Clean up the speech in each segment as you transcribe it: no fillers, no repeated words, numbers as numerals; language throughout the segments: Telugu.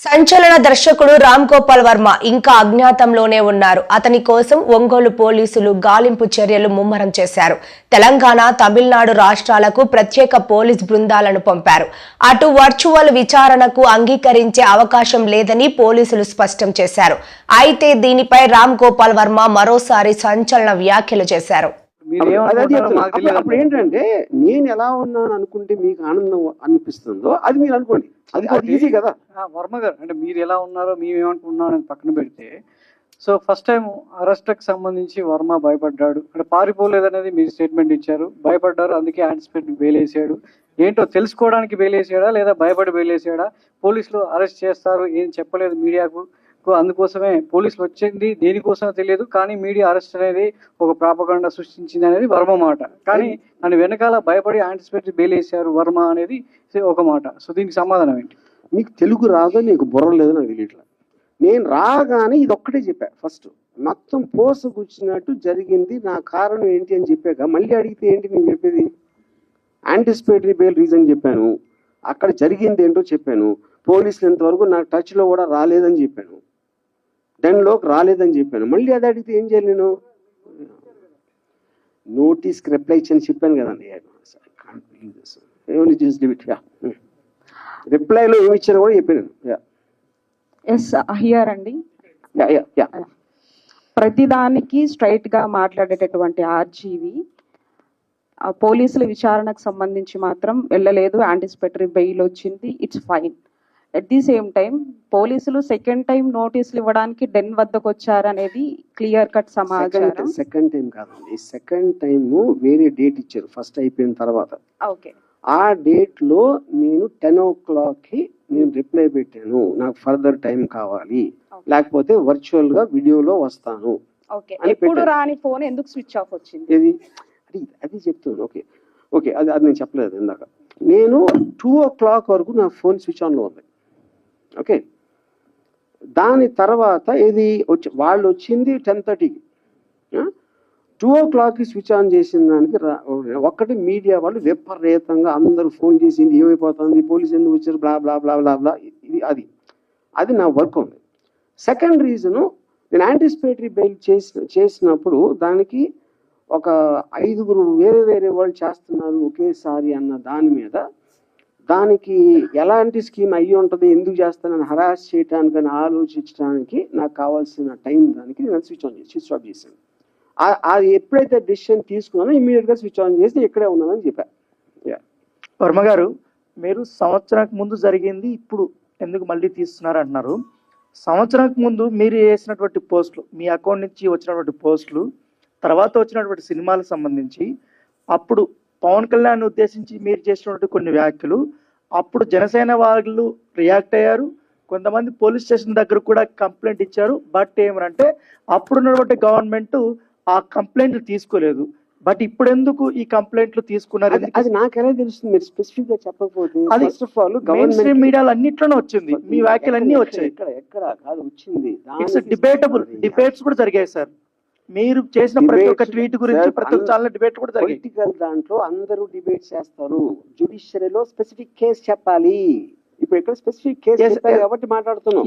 సంచలన దర్శకుడు రామ్ గోపాల్ వర్మ ఇంకా అజ్ఞాతంలోనే ఉన్నారు. అతని కోసం ఒంగోలు పోలీసులు గాలింపు చర్యలు ముమ్మరం చేశారు. తెలంగాణ, తమిళనాడు రాష్ట్రాలకు ప్రత్యేక పోలీస్ బృందాలను పంపారు. అటు వర్చువల్ విచారణకు అంగీకరించే అవకాశం లేదని పోలీసులు స్పష్టం చేశారు. అయితే దీనిపై రామ్ గోపాల్ వర్మ మరోసారి సంచలన వ్యాఖ్యలు చేశారు. అప్పుడు ఏంటంటే నేను ఎలా ఉన్నాను అనుకుంటే మీకు ఆనందం అనిపిస్తుందో అది మీరు అనుకోండి. అది ఈజీ కదా. వర్మ గారు, అంటే మీరు ఎలా ఉన్నారో మేమేమనుకుంటున్నాం అని పక్కన పెడితే, సో ఫస్ట్ టైం అరెస్ట్కి సంబంధించి వర్మ భయపడ్డాడు. అంటే పారిపోలేదనేది మీరు స్టేట్మెంట్ ఇచ్చారు. భయపడ్డారు, అందుకే యాంటిసిపేట్ బెయిల్ వేసాడు. ఏంటో తెలుసుకోవడానికి బెయిల్ వేసాడా లేదా భయపడి బెయిల్ వేసాడా? పోలీసులు అరెస్ట్ చేస్తారు ఏం చెప్పలేదు మీడియాకు, అందుకోసమే పోలీసులు వచ్చింది దేనికోసమో తెలియదు, కానీ మీడియా అరెస్ట్ అనేది ఒక ప్రాపగండా సృష్టించింది అనేది వర్మ మాట. కానీ దాని వెనకాల భయపడి యాంటిసిపేటరీ బెయిల్ వేసారు వర్మ అనేది ఒక మాట. సో దీనికి సమాధానం ఏంటి? మీకు తెలుగు రాదో, నీకు బుర్ర లేదో నాకు తెలియట్లేదు. నేను రాగానే ఇది ఒక్కటే చెప్పా. ఫస్ట్ మొత్తం పోసగుచ్చినట్టు జరిగింది, నా కారణం ఏంటి అని చెప్పాక మళ్ళీ అడిగితే ఏంటి నేను చెప్పేది? యాంటిసిపేటరీ బెయిల్ రీజన్ చెప్పాను, అక్కడ జరిగింది ఏంటో చెప్పాను, పోలీసులు ఇంతవరకు నాకు టచ్లో కూడా రాలేదని చెప్పాను, డెన్లోకి రాలేదని చెప్పాను. మళ్ళీ అది అడిగితే ఏం చేయాలి? నేను నోటీస్కి రిప్లై ఇచ్చని చెప్పాను కదండి. రిప్లైలో ఏమి ఇచ్చాను కూడా చెప్పాను. అండి, ప్రతిదానికి స్ట్రైట్ గా మాట్లాడేటటువంటి ఆర్జీవి పోలీసుల విచారణకు సంబంధించి మాత్రం వెళ్ళలేదు. యాంటిసిపేటరీ బెయిల్ వచ్చింది, it's fine. At the same time పోలీసులు సెకండ్ టైం నోటీసులు ఇవ్వడానికి డెన్ వద్దకు వచ్చారనేది క్లియర్ కట్ సమాచారం. సెకండ్ టైం కాదండి, సెకండ్ టైం వేరే డేట్ ఇచ్చారు ఫస్ట్ అయిపోయిన తర్వాత. ఓకే, ఆ డేట్ లో నేను 10 o'clock నేను రిప్లై పెట్టాను, నాకు ఫర్దర్ టైం కావాలి, లేకపోతే వర్చువల్ గా వీడియోలో వస్తాను. ఓకే, ఎప్పుడు రాని ఫోన్ ఎందుకు స్విచ్ ఆఫ్ వచ్చింది? అది చెప్తున్నాను. ఓకే ఓకే, అది నేను చెప్పలేదు ఇందాక. నేను 2 o'clock వరకు నా ఫోన్ స్విచ్ ఆన్లో ఉంది. ఓకే, దాని తర్వాత ఇది వాళ్ళు వచ్చింది 10:30కి. 2 o'clockకి స్విచ్ ఆన్ చేసిన దానికి ఒక్కటి మీడియా వాళ్ళు విపరీతంగా అందరూ ఫోన్ చేసింది, ఏమైపోతుంది, పోలీసు ఎందుకు వచ్చారు, బ్లా బ్లా బ్లా బ్లా బ్లా. అది నా వర్క్ ఉంది. సెకండ్ రీజను, నేను యాంటిసిపేటరీ బెయిల్ చేసినప్పుడు దానికి ఒక 5 వేరే వేరే వాళ్ళు చేస్తున్నారు ఒకేసారి అన్న దాని మీద, దానికి ఎలాంటి స్కీమ్ అయ్యి ఉంటుంది, ఎందుకు చేస్తానని హరాస్ చేయడానికి అని ఆలోచించడానికి నాకు కావాల్సిన టైం దానికి నేను స్విచ్ ఆఫ్ చేశాను. అది ఎప్పుడైతే డెసిషన్ తీసుకున్నానో ఇమీడియట్గా స్విచ్ ఆన్ చేసి ఇక్కడే ఉన్నానని చెప్పాను. వర్మ గారు, మీరు సంవత్సరానికి ముందు జరిగింది ఇప్పుడు ఎందుకు మళ్ళీ తీస్తున్నారు అంటున్నారు. సంవత్సరానికి ముందు మీరు చేసినటువంటి పోస్టులు, మీ అకౌంట్ నుంచి వచ్చినటువంటి పోస్టులు, తర్వాత వచ్చినటువంటి సినిమాలకు సంబంధించి అప్పుడు పవన్ కళ్యాణ్ ఉద్దేశించి మీరు చేసినటువంటి కొన్ని వ్యాఖ్యలు, అప్పుడు జనసేన వాళ్ళు రియాక్ట్ అయ్యారు. కొంతమంది పోలీస్ స్టేషన్ దగ్గర కూడా కంప్లైంట్ ఇచ్చారు. బట్ ఏమంటే అప్పుడున్నటువంటి గవర్నమెంట్ ఆ కంప్లైంట్లు తీసుకోలేదు. బట్ ఇప్పుడు ఎందుకు ఈ కంప్లైంట్లు తీసుకున్నారు? అది నాకెలా తెలుస్తుంది? మీరు స్పెసిఫిక్ గా చెప్పకపోతే. అది ఫస్ట్ ఆఫ్ ఆల్ గవర్నమెంట్ మీడియాలో అన్నిట్లోనే వచ్చింది, మీ వ్యాఖ్యలు అన్ని వచ్చాయి. ఎక్కడ కాదు వచ్చింది, ఇట్స్ డిబేటబుల్. డిబేట్స్ కూడా జరిగాయి సార్. మీరు చేసిన ప్రతి ఒక్క ట్వీట్ గురించి ప్రతి ఒక్క ఛానల్ డిబేట్ కూడా జరిగాయి. పొలిటికల్ దాంట్లో అందరూ డిబేట్ చేస్తారు, జుడిషియరీలో స్పెసిఫిక్ కేసు చెప్పాలి. ఇప్పుడు ఇక్కడ స్పెసిఫిక్ కేసు కాబట్టి మాట్లాడుతున్నాం.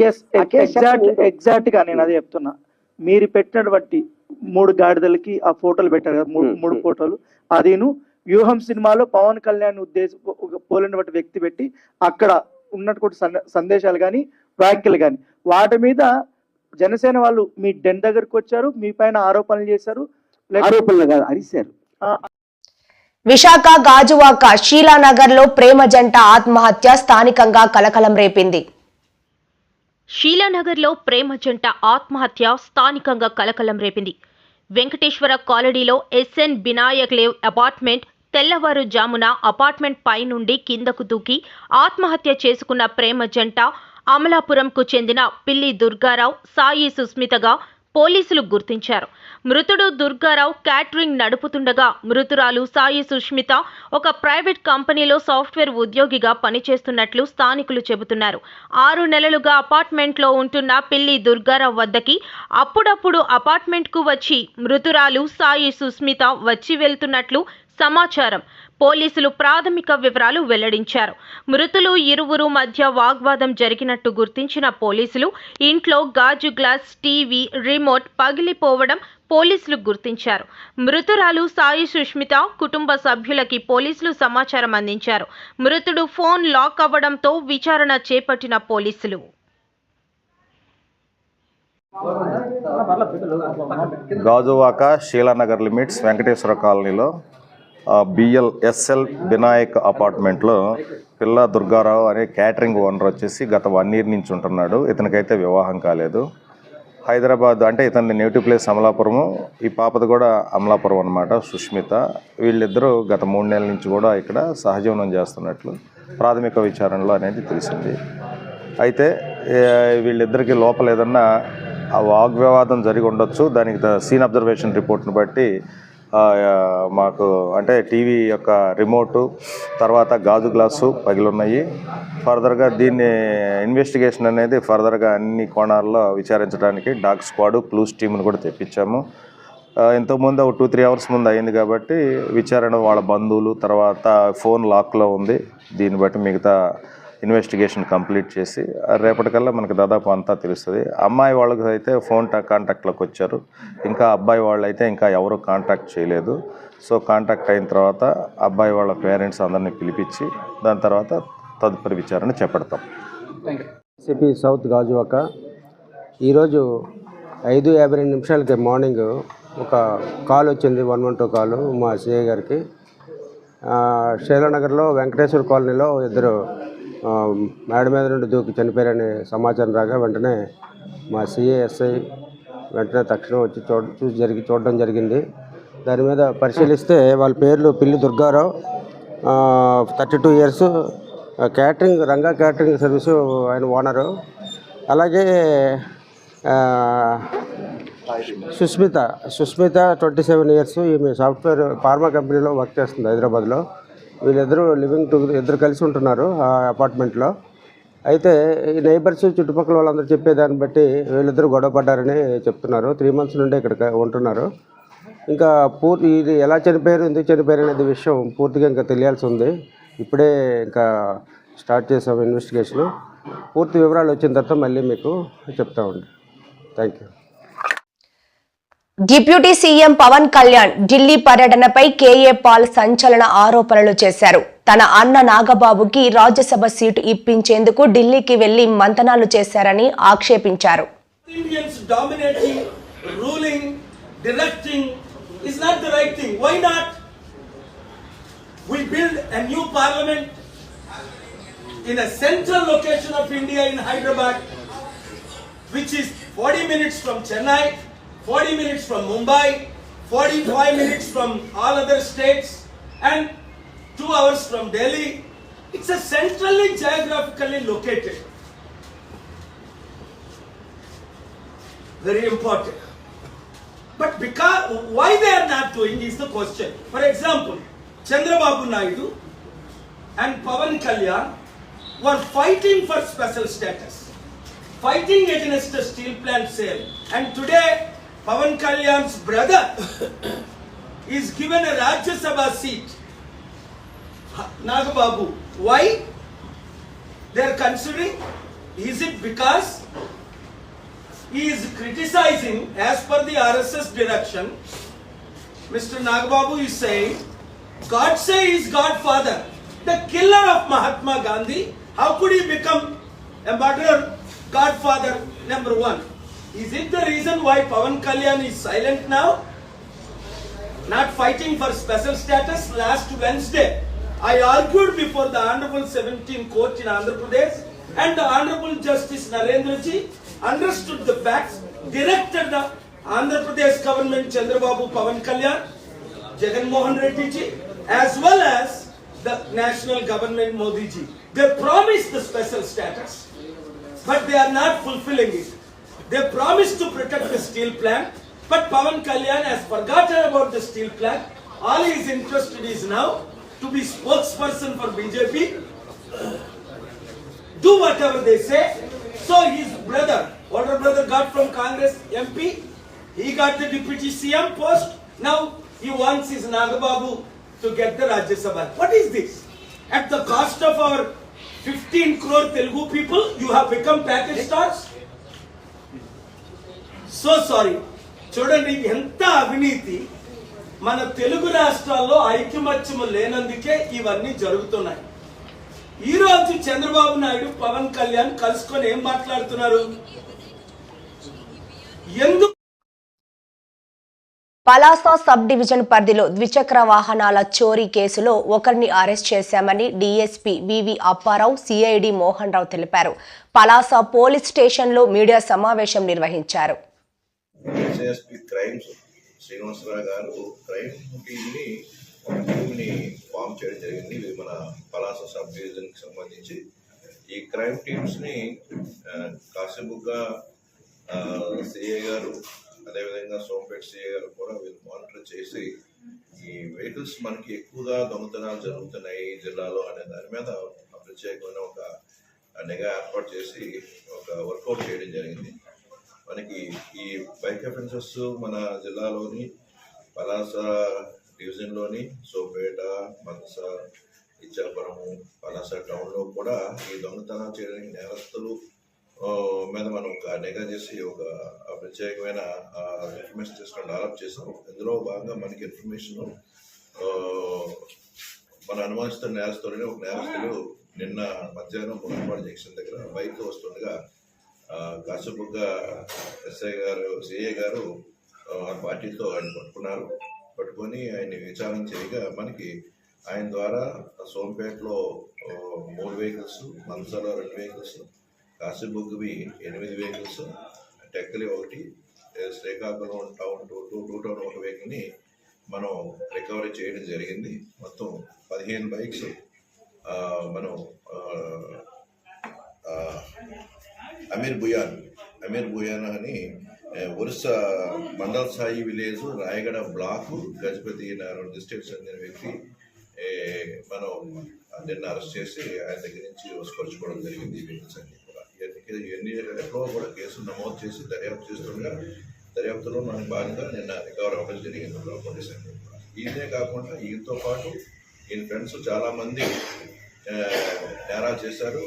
ఎగ్జాక్ట్ గా నేను అదే చెప్తున్నా. మీరు పెట్టినటువంటి 3 గాడిదలకి ఆ ఫోటోలు పెట్టారు కదా, 3 ఫోటోలు. అదేను వ్యూహం సినిమాలో పవన్ కళ్యాణ్ పోలినటువంటి వ్యక్తి పెట్టి అక్కడ ఉన్నటువంటి సందేశాలు కానీ వ్యాఖ్యలు కానీ, వాటి మీద జనసేన వాళ్ళు మీ డెన్ దగ్గరకు వచ్చారు, మీ పైన ఆరోపణలు చేశారు. ఆరోపణలు కాదు, అరిశారు. విశాఖ గాజువాక షీలానగర్ లో ప్రేమ జంట ఆత్మహత్య స్థానికంగా కలకలం రేపింది. షీలానగర్లో ప్రేమ జంట ఆత్మహత్య స్థానికంగా కలకలం రేపింది. వెంకటేశ్వర కాలనీలో ఎస్ఎన్ బినాయక్ లేవ్ అపార్ట్మెంట్ తెల్లవారుజామున అపార్ట్మెంట్ పై నుండి కిందకు దూకి ఆత్మహత్య చేసుకున్న ప్రేమ జంట అమలాపురంకు చెందిన పిల్లి దుర్గారావు, సాయి సుస్మితగా పోలీసులు గుర్తించారు. మృతుడు దుర్గారావు క్యాటరింగ్ నడుపుతుండగా మృతురాలు సాయి సుష్మిత ఒక ప్రైవేట్ కంపెనీలో సాఫ్ట్వేర్ ఉద్యోగిగా పనిచేస్తున్నట్లు స్థానికులు చెబుతున్నారు. 6 నెలలుగా అపార్ట్మెంట్లో ఉంటున్న పిల్లి దుర్గారావు వద్దకి అప్పుడప్పుడు అపార్ట్మెంట్కు వచ్చి మృతురాలు సాయి సుష్మిత వచ్చి వెళ్తున్నట్లు సమాచారం. పోలీసులు ప్రాథమిక వివరాలు వెల్లడించారు. మృతులు ఇరువురు మధ్య వాగ్వాదం జరిగినట్టు గుర్తించిన పోలీసులు ఇంట్లో గాజు గ్లాస్, టీవీ రిమోట్ పగిలిపోవడం పోలీసులు గుర్తించారు. మృతురాలు సాయి సుష్మిత కుటుంబ సభ్యులకి పోలీసులు సమాచారం అందించారు. మృతుడు ఫోన్ లాక్ అవ్వడంతో విచారణ చేపట్టిన పోలీసులు గాజువాక శీలానగర్ లిమిట్స్ వెంకటేశ్వర కాలనీలో ఎస్ఎల్ వినాయక్ అపార్ట్మెంట్లో పిల్ల దుర్గారావు అనే క్యాటరింగ్ ఓనర్ వచ్చేసి గత 1 year నుంచి ఉంటున్నాడు. ఇతనికైతే వివాహం కాలేదు. హైదరాబాద్ అంటే ఇతని నేటివ్ ప్లేస్ అమలాపురము, ఈ పాపది కూడా అమలాపురం అన్నమాట, సుష్మిత. వీళ్ళిద్దరూ గత 3 నెలల నుంచి కూడా ఇక్కడ సహజీవనం చేస్తున్నట్లు ప్రాథమిక విచారణలో అనేది తెలిసింది. అయితే వీళ్ళిద్దరికి లోపల ఏదన్నా వాగ్వివాదం జరిగి ఉండొచ్చు. దానికి సీన్ అబ్జర్వేషన్ రిపోర్ట్ని బట్టి మాకు అంటే టీవీ యొక్క రిమోటు, తర్వాత గాజు గ్లాసు పగిలున్నాయి. ఫర్దర్గా దీన్ని ఇన్వెస్టిగేషన్ అనేది ఫర్దర్గా అన్ని కోణాల్లో విచారించడానికి డాగ్ స్క్వాడ్, క్లూస్ టీమ్ని కూడా తెప్పించాము. ఇంతకుముందు ఒక 2-3 hours ముందు అయింది కాబట్టి విచారణ వాళ్ళ బంధువులు, తర్వాత ఫోన్ లాక్లో ఉంది. దీన్ని బట్టి మిగతా ఇన్వెస్టిగేషన్ కంప్లీట్ చేసి రేపటికల్లా మనకు దాదాపు అంతా తెలుస్తుంది. అమ్మాయి వాళ్ళకి అయితే ఫోన్ కాంటాక్ట్లోకి వచ్చారు. ఇంకా అబ్బాయి వాళ్ళు అయితే ఇంకా ఎవరు కాంటాక్ట్ చేయలేదు. సో కాంటాక్ట్ అయిన తర్వాత అబ్బాయి వాళ్ళ పేరెంట్స్ అందరినీ పిలిపించి దాని తర్వాత తదుపరి విచారణ చేపడతాం. సిపి సౌత్ గాజువాక ఈరోజు 5:52 మార్నింగ్ ఒక కాల్ వచ్చింది, 112 కాలు మా సిఐ గారికి. శైలానగర్లో వెంకటేశ్వర కాలనీలో ఇద్దరు మేడ మీద నుండి దూకి చనిపోయారనే సమాచారం రాగా వెంటనే మా సిఐఎస్ఐ వెంటనే తక్షణం వచ్చి చూడడం జరిగింది. దాని మీద పరిశీలిస్తే వాళ్ళ పేర్లు పిల్లి Durgarao, 32 years, catering Ranga catering service ఆయన ఓనరు. అలాగే సుష్మిత 27 years, ఈమె సాఫ్ట్వేర్ ఫార్మా కంపెనీలో వర్క్ చేస్తుంది హైదరాబాద్లో. వీళ్ళిద్దరూ ఇద్దరు కలిసి ఉంటున్నారు ఆ అపార్ట్మెంట్లో. అయితే ఈ నైబర్స్ చుట్టుపక్కల వాళ్ళందరూ చెప్పేదాన్ని బట్టి వీళ్ళిద్దరూ గొడవ పడ్డారని చెప్తున్నారు. 3 months నుండి ఇక్కడ ఉంటున్నారు. ఇంకా ఇది ఎలా చనిపోయారు, ఎందుకు చనిపోయారు అనేది విషయం పూర్తిగా ఇంకా తెలియాల్సి ఉంది. ఇప్పుడే ఇంకా స్టార్ట్ చేసాము ఇన్వెస్టిగేషను. పూర్తి వివరాలు వచ్చిన తర్వాత మళ్ళీ మీకు చెప్తామండి. Thank you. Deputy CM Pawan Kalyan Delhi పర్యటనపై కేఏ పాల్ సంచలన ఆరోపణలు చేశారు. తన అన్న నాగబాబుకి రాజ్యసభ సీటు ఇప్పించేందుకు ఢిల్లీకి వెళ్లి మంతనాలు చేశారని ఆక్షేపించారు. Indians dominating, ruling, directing is not the right thing. Why not? We build a new parliament in a central location of India in Hyderabad, which is 40 minutes from Chennai, 40 minutes from Mumbai, 45 minutes from all other states, and 2 hours from Delhi. It's a centrally geographically located. Very important. But because why they are not doing is the question. For example, Chandrababu Naidu and Pawan Kalyan were fighting for special status, fighting against the steel plant sale, and today Pawan Kalyan's brother is given a Rajya Sabha seat, Nagababu. Why? They are considering, is it because he is criticizing as per the RSS direction? Mr. Nagababu is saying, Godse is Godfather, the killer of Mahatma Gandhi. How could he become a murderer Godfather number 1? Is it the reason why Pawan Kalyan is silent now? Not fighting for special status? Last Wednesday, I argued before the Honorable 17th Court in Andhra Pradesh, and the Honorable Justice Narendra Ji understood the facts, directed the Andhra Pradesh government, Chandrababu, Pawan Kalyan, Jagan Mohan Reddy Ji, as well as the national government, Modi Ji. They promised the special status, but they are not fulfilling it. They promised to protect the steel plant, but Pawan Kalyan has forgotten about the steel plant. All he is interested is now to be spokesperson for BJP. Do whatever they say. So his brother, older brother, got from Congress MP. He got the deputy CM post. Now he wants his Nagababu to get the Rajya Sabha. What is this? At the cost of our 15 crore Telugu people, you have become package stars? So sorry. చూడండి ఎంత అవినీతి మన తెలుగు రాష్ట్రాల్లో ఐక్యమత్యము లేనందుకే ఇవన్నీ జరుగుతున్నాయి. ఈ రోజు చంద్రబాబు నాయుడు పవన్ కళ్యాణ్ కలుసుకొని ఏం మాట్లాడుతున్నారు? ఎందుకు పలాస సబ్ డివిజన్ పరిధిలో ద్విచక్ర వాహనాల చోరీ కేసులో ఒకరిని అరెస్ట్ చేశామని డీఎస్పీ వివి అప్పారావు, సిఐడి మోహన్ రావు తెలిపారు. పలాస పోలీస్ స్టేషన్లో మీడియా సమావేశం నిర్వహించారు. క్రైమ్స్ శ్రీనివాసరావు గారు క్రైమ్ టీమ్ని ఫామ్ చేయడం జరిగింది. ఇది మన పలాస సబ్ డివిజన్కి సంబంధించి ఈ క్రైమ్ టీమ్స్ని కాసేపుగా సిఏ గారు, అదేవిధంగా సోంపేట సిఏ గారు కూడా వీళ్ళు మానిటర్ చేసి ఈ వెహికల్స్ మనకి ఎక్కువగా దొంగతనాలు జరుగుతున్నాయి ఈ జిల్లాలో అనే దాని మీద ప్రత్యేకమైన ఒక నిఘా ఏర్పాటు చేసి ఒక వర్కౌట్ చేయడం జరిగింది. మనకి ఈ బైక్ అఫెన్సెస్ మన జిల్లాలోని పలాస డివిజన్లోని సోంపేట, మనస, ఇచ్చాపురము, పలాస టౌన్లో కూడా ఈ దొంగతనాలు చేయడానికి నేరస్తులు మీద మనం ఒక నిఘా చేసి ఒక ప్రత్యేకమైన ఇన్ఫర్మేషన్ తీసుకొని డెవలప్ చేసాం. ఇందులో భాగంగా మనకి ఇన్ఫర్మేషన్ మన అనుమానిస్తున్న నేరస్తులని ఒక నేరస్తులు నిన్న మధ్యాహ్నం పునర్పాడు జంక్షన్ దగ్గర బైక్ వస్తుండగా కాసేపుగా ఎస్ఐ గారు, సిఐ గారు పార్టీతో ఆయన పట్టుకొని ఆయన్ని విచారణ చేయగా మనకి ఆయన ద్వారా సోంపేటలో 3 వెహికల్స్, మనసలో 2 వెహికల్స్, కాశీబుగ్గువి 8 vehicles, Tekkali 1, Srikakulam town 2 town 1 వెహికల్ని మనం రికవరీ చేయడం జరిగింది. మొత్తం 15 బైక్స్ మనం అమీర్ బుయానా అని ఒరిస్సా మండల సాయి village, Rayagada block, Gajapati Nagar district చెందిన వ్యక్తి మనం నిన్న అరెస్ట్ చేసి ఆయన దగ్గర నుంచి వసపరుచుకోవడం జరిగింది. ఈ వెహికల్స్ అన్ని కూడా ఇవన్నీ ఎక్కడో కూడా కేసులు నమోదు చేసి దర్యాప్తు చేస్తుండగా దర్యాప్తులో మనకు భాగంగా నిన్న రికవర్ అవ్వడం జరిగింది పోలీస్ అన్ని కూడా. ఇదే కాకుండా ఈయనతో పాటు ఈయన ఫ్రెండ్స్ చాలామంది నేరాలు చేశారు.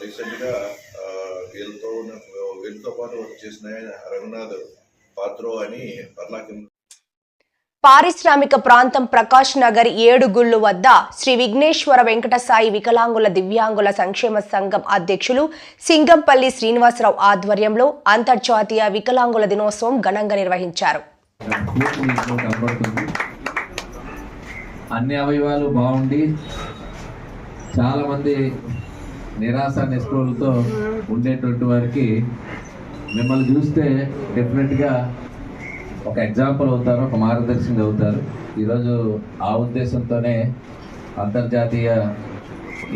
రీసెంట్గా వీళ్ళతో పాటు వర్క్ చేసిన ఆయన రఘునాథ్ పాత్రో అని పర్లాకి పారిశ్రామిక ప్రాంతం ప్రకాష్ నగర్ 7 గుళ్ళు వద్ద శ్రీ విఘ్నేశ్వర వెంకట సాయి వికలాంగుల దివ్యాంగుల సంక్షేమ సంఘం అధ్యక్షులు సింగంపల్లి శ్రీనివాసరావు ఆధ్వర్యంలో అంతర్జాతీయ వికలాంగుల దినోత్సవం ఘనంగా నిర్వహించారు. అన్ని అవయవాలు బాగుండి చాలా మంది నిరాశ నిస్పృహలతో ఉండేటువంటి వారికి మిమ్మల్ని చూస్తే డెఫినెట్గా ఒక ఎగ్జాంపుల్ అవుతారు, ఒక మార్గదర్శనం అవుతారు. ఈరోజు ఆ ఉద్దేశంతోనే అంతర్జాతీయ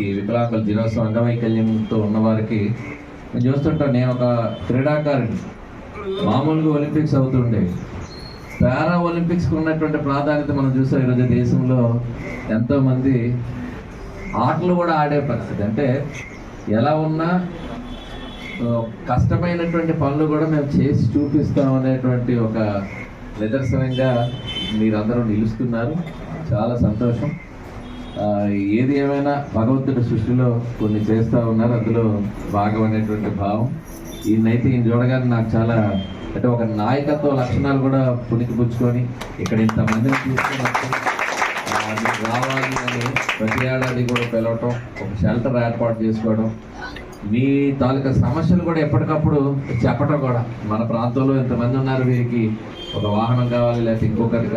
ఈ వికలాంగుల దినోత్సవం అంగవైకల్యంతో ఉన్నవారికి నేను చూస్తుంటాను. నేను ఒక క్రీడాకారుని, మామూలుగా ఒలింపిక్స్ అవుతుండేవి, పారా ఒలింపిక్స్కి ఉన్నటువంటి ప్రాధాన్యత మనం చూసాం. ఈరోజు దేశంలో ఎంతోమంది ఆటలు కూడా ఆడే పరిస్థితి, అంటే ఎలా ఉన్నా కష్టమైనటువంటి పనులు కూడా మేము చేసి చూపిస్తాం అనేటువంటి ఒక నిదర్శనంగా మీరందరూ నిలుస్తున్నారు. చాలా సంతోషం. ఏది ఏమైనా భగవంతుడి సృష్టిలో కొన్ని చేస్తూ ఉన్నారు, అందులో భాగం అనేటువంటి భావం. ఈయనైతే ఈయన చూడగానే నాకు చాలా అంటే ఒక నాయకత్వ లక్షణాలు కూడా పుణికిపుచ్చుకొని ఇక్కడ ఇంతమందిని తీసుకున్నప్పుడు రావాలి అని ప్రతి ఏడాది కూడా పిలవటం, ఒక షెల్టర్ ఏర్పాటు చేసుకోవడం, మీ తాలూకా సమస్యలు కూడా ఎప్పటికప్పుడు చెప్పటం కూడా. మన ప్రాంతంలో ఇంతమంది ఉన్నారు, వీరికి ఒక వాహనం కావాలి లేకపోతే ఇంకొకటి